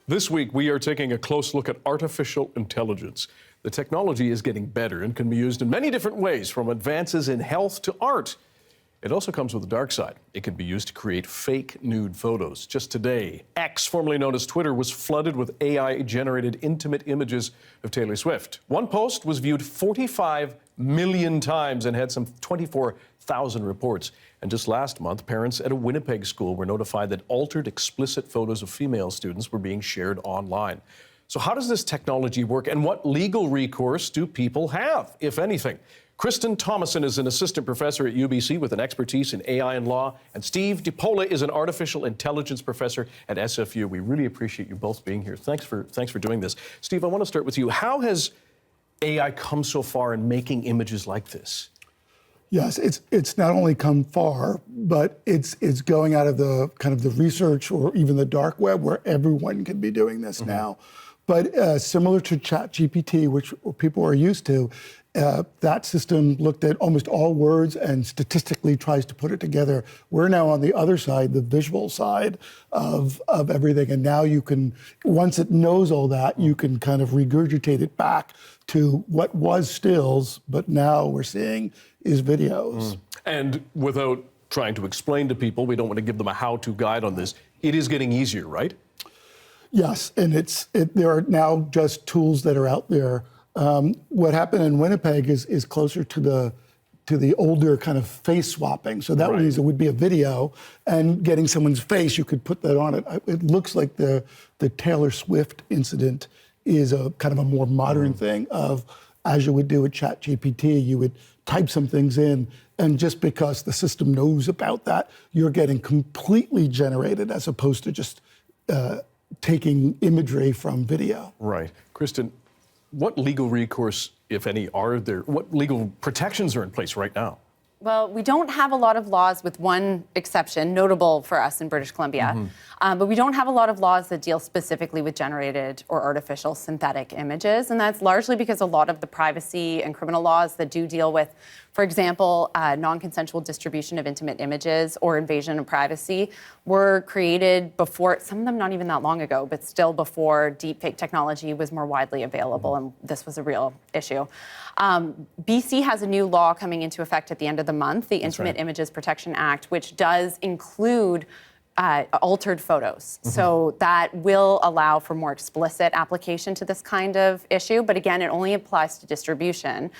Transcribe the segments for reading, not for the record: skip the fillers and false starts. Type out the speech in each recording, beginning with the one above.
This week, we are taking a close look at artificial intelligence. The technology is getting better and can be used in many different ways, from advances in health to art. It also comes with a dark side. It can be used to create fake nude photos. Just today, X, formerly known as Twitter, was flooded with AI-generated intimate images of Taylor Swift. One post was viewed 45 million times and had some 24,000 reports. And just last month, parents at a Winnipeg school were notified that altered, explicit photos of female students were being shared online. So how does this technology work, and what legal recourse do people have, if anything? Kristen Thomasen is an assistant professor at UBC with an expertise in AI and law, and Steve DiPaola is an artificial intelligence professor at SFU. We really appreciate you both being here. Thanks for doing this. Steve, I want to start with you. How has AI come so far in making images like this? Yes, it's not only come far, but it's going out of the kind of the research or even the dark web where everyone can be doing this now. But similar to ChatGPT, which people are used to, that system looked at almost all words and statistically tries to put it together. We're now on the other side, the visual side of everything. And now you can, once it knows all that, you can kind of regurgitate it back to what was stills, but now we're seeing is videos. And without trying to explain to people, we don't want to give them a how-to guide on this, it is getting easier, right? Yes, and there are now just tools that are out there. What happened in Winnipeg is closer to the older kind of face swapping. So that means it would be a video, and getting someone's face, you could put that on it. It looks like the Taylor Swift incident is a kind of a more modern thing of, as you would do with ChatGPT, you would type some things in, and just because the system knows about that, you're getting completely generated as opposed to just taking imagery from video. Right. Kristen, what legal recourse, if any, are there? What legal protections are in place right now? Well, we don't have a lot of laws, with one exception, notable for us in British Columbia. But we don't have a lot of laws that deal specifically with generated or artificial synthetic images. And that's largely because a lot of the privacy and criminal laws that do deal with, for example, non-consensual distribution of intimate images or invasion of privacy were created before, some of them not even that long ago, but still before deepfake technology was more widely available, and this was a real issue. BC has a new law coming into effect at the end of the month, the Intimate Images Protection Act, which does include altered photos. So that will allow for more explicit application to this kind of issue. But again, it only applies to distribution.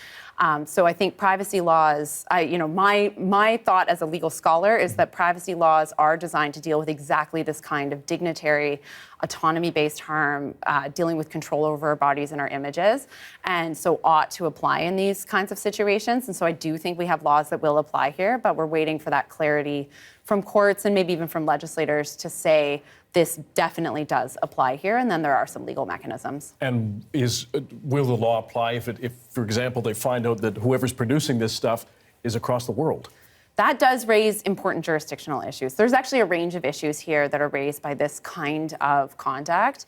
So I think privacy laws, my thought as a legal scholar is that privacy laws are designed to deal with exactly this kind of dignitary, autonomy-based harm, dealing with control over our bodies and our images, and so ought to apply in these kinds of situations. And so I do think we have laws that will apply here, but we're waiting for that clarity from courts and maybe even from legislators to say this definitely does apply here, and then there are some legal mechanisms. And will the law apply if, for example, they find out that whoever's producing this stuff is across the world? That does raise important jurisdictional issues. There's actually a range of issues here that are raised by this kind of conduct.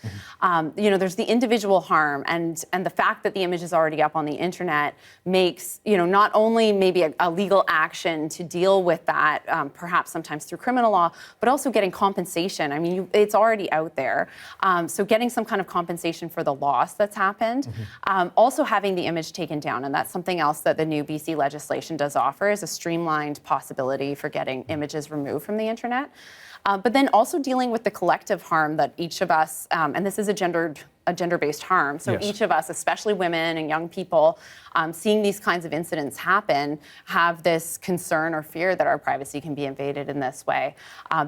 There's the individual harm, and the fact that the image is already up on the internet makes, not only maybe a legal action to deal with that, perhaps sometimes through criminal law, but also getting compensation. I mean, it's already out there. So getting some kind of compensation for the loss that's happened. Also having the image taken down, and that's something else that the new BC legislation does offer, is a streamlined possibility for getting images removed from the internet. But then also dealing with the collective harm that each of us, and this is a gender-based harm, so each of us, especially women and young people, seeing these kinds of incidents happen, have this concern or fear that our privacy can be invaded in this way.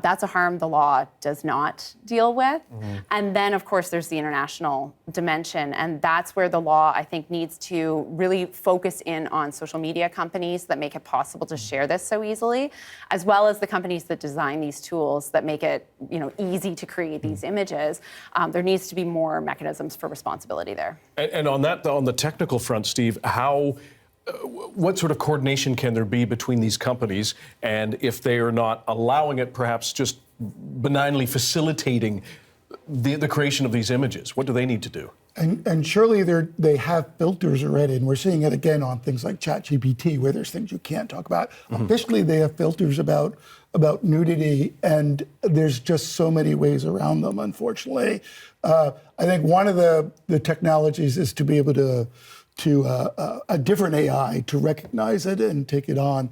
That's a harm the law does not deal with. And then, of course, there's the international dimension, and that's where the law, I think, needs to really focus in on social media companies that make it possible to share this so easily, as well as the companies that design these tools that make it, easy to create these images. There needs to be more mechanisms for responsibility there. And on the technical front, Steve, what sort of coordination can there be between these companies, and if they are not allowing it, perhaps just benignly facilitating the creation of these images? What do they need to do? And surely they have filters already, and we're seeing it again on things like ChatGPT, where there's things you can't talk about. Officially, they have filters about nudity, and there's just so many ways around them, unfortunately. I think one of the technologies is to be able to a different AI to recognize it and take it on.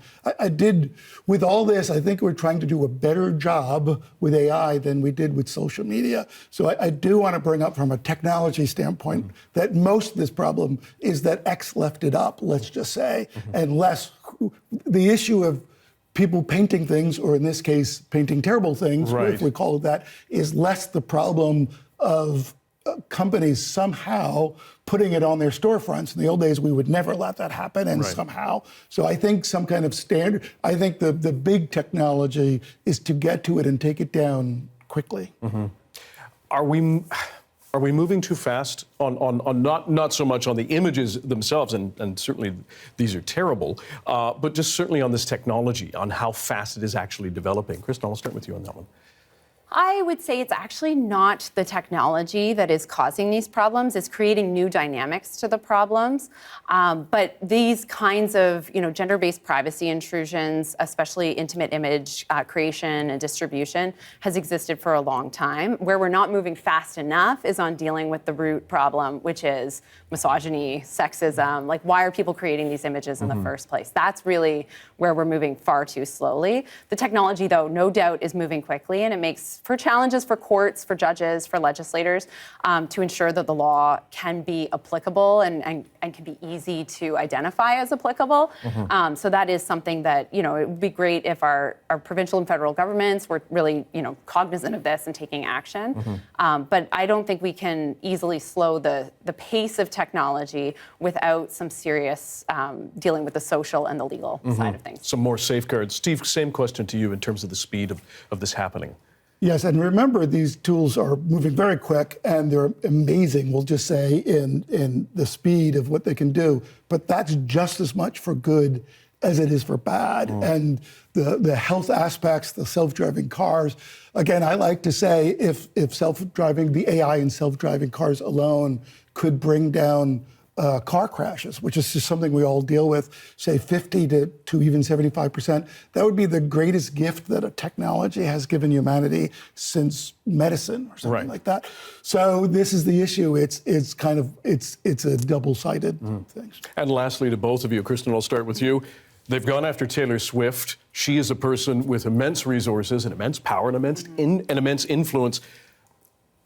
With all this, I think we're trying to do a better job with AI than we did with social media. So I do want to bring up from a technology standpoint that most of this problem is that X left it up, let's just say, and less the issue of people painting things, or in this case, painting terrible things, if we call it that, is less the problem of companies somehow putting it on their storefronts. In the old days, we would never let that happen, and somehow. So I think some kind of standard, I think the big technology is to get to it and take it down quickly. Are we moving too fast on not so much on the images themselves, and certainly these are terrible, but just certainly on this technology, on how fast it is actually developing? Kristen, I'll start with you on that one. I would say it's actually not the technology that is causing these problems. It's creating new dynamics to the problems. But these kinds of, gender-based privacy intrusions, especially intimate image creation and distribution, has existed for a long time. Where we're not moving fast enough is on dealing with the root problem, which is misogyny, sexism. Like, why are people creating these images in the first place? That's really where we're moving far too slowly. The technology, though, no doubt is moving quickly, and it makes for challenges for courts, for judges, for legislators, to ensure that the law can be applicable and can be easy to identify as applicable. So that is something that, it would be great if our provincial and federal governments were really, cognizant of this and taking action. But I don't think we can easily slow the pace of technology without some serious dealing with the social and the legal side of things. Some more safeguards. Steve, same question to you in terms of the speed of this happening. Yes, and remember, these tools are moving very quick, and they're amazing, we'll just say, in the speed of what they can do. But that's just as much for good as it is for bad. And the health aspects, the self-driving cars, again, I like to say if self-driving, the AI in self-driving cars alone could bring down car crashes, which is just something we all deal with, say 50 to even 75%. That would be the greatest gift that a technology has given humanity since medicine or something like that. So this is the issue. It's a double-sided thing. And lastly, to both of you, Kristen, I'll start with you. They've gone after Taylor Swift. She is a person with immense resources and immense power and immense influence.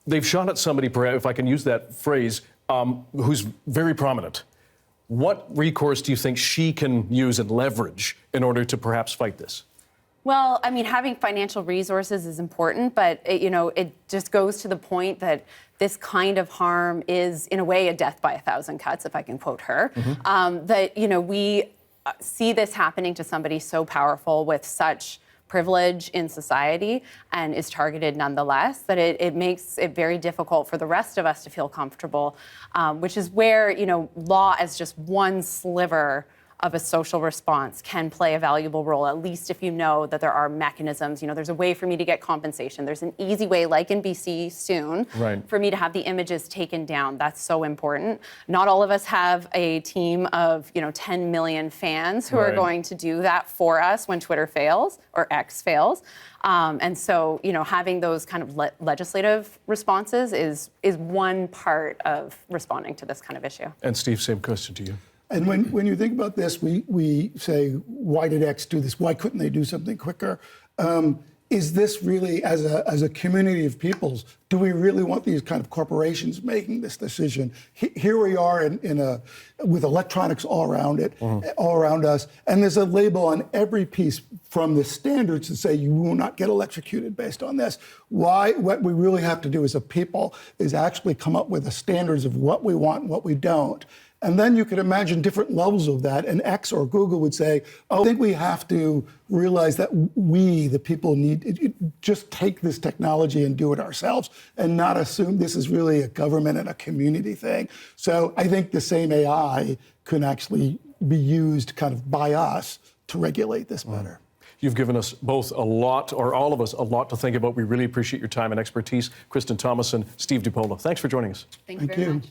They've shot at somebody, perhaps, if I can use that phrase, who's very prominent. What recourse do you think she can use and leverage in order to perhaps fight this? Well, I mean, having financial resources is important, but it just goes to the point that this kind of harm is, in a way, a death by a thousand cuts, if I can quote her. We see this happening to somebody so powerful with such privilege in society and is targeted nonetheless, that it makes it very difficult for the rest of us to feel comfortable, which is where, law as just one sliver of a social response can play a valuable role, at least if you know that there are mechanisms. There's a way for me to get compensation. There's an easy way, like in BC soon, for me to have the images taken down. That's so important. Not all of us have a team of 10 million fans who are going to do that for us when Twitter fails or X fails. And so, having those kind of legislative responses is one part of responding to this kind of issue. And Steve, same question to you. And when you think about this, we say, why did X do this? Why couldn't they do something quicker? Is this really, as a community of peoples, do we really want these kind of corporations making this decision? Here we are with electronics all around it, all around us, and there's a label on every piece from the standards that say you will not get electrocuted based on this. What we really have to do as a people is actually come up with the standards of what we want and what we don't. And then you could imagine different levels of that. And X or Google would say, I think we have to realize that we, the people, just take this technology and do it ourselves and not assume this is really a government and a community thing. So I think the same AI can actually be used kind of by us to regulate this better. You've given us both a lot, or all of us, a lot to think about. We really appreciate your time and expertise. Kristen Thomasen, Steve DiPaola, thanks for joining us. Thank you very much.